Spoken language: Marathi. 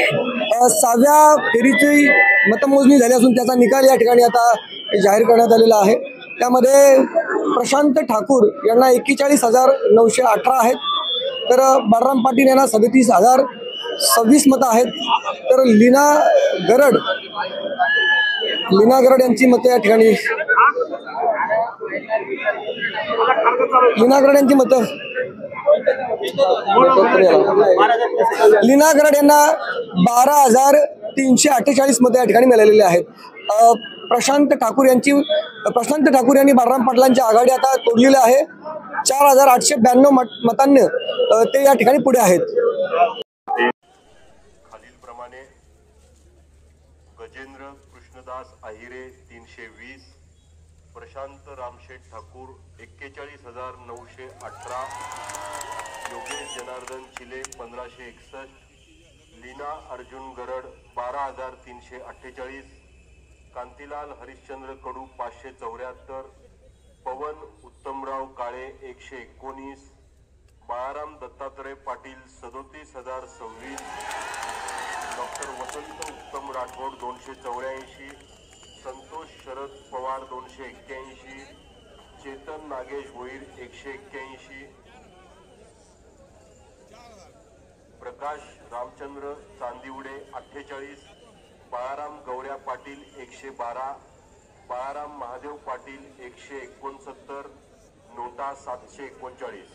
6व्या फेरीची मतमोजणी झाली असून त्याचा निकाल या ठिकाणी आता जाहीर करण्यात आलेला आहे। त्यामध्ये प्रशांत ठाकूर यांना 41,918 आहेत, तर बाळराम पाटील यांना 37,026 मतं आहेत, तर लीना गरड यांची मतं या ठिकाणी लीना गरड यांना 12,348 मतं या ठिकाणी मिळालेली आहेत। प्रशांत ठाकूर यांनी बाळराम पाटलांची आघाडी आता तोडलेली आहे। 4,892 मतांनी ते या ठिकाणी पुढे आहेत। खालीलप्रमाणे गजेंद्र कृष्णदास आहिरे 320, प्रशांत रामशेठ ठाकूर 41,918, योगेश जनार्दन चिले 1,561, लीना अर्जुन गरड 12,348, कांतीलाल हरिश्चंद्र कडू 574, पवन उत्तमराव काळे 119, बाळाराम दत्तात्रय पाटील 37,026, डॉक्टर वसंत उत्तम राठोड 284, संतोष शरद पवार 281, चेतन नागेश भोईर 181, प्रकाश रामचंद्र चांदिवडे 48, बाळाराम गौऱ्या पाटील 112, बाळाराम महादेव पाटील 169, नोटा 739।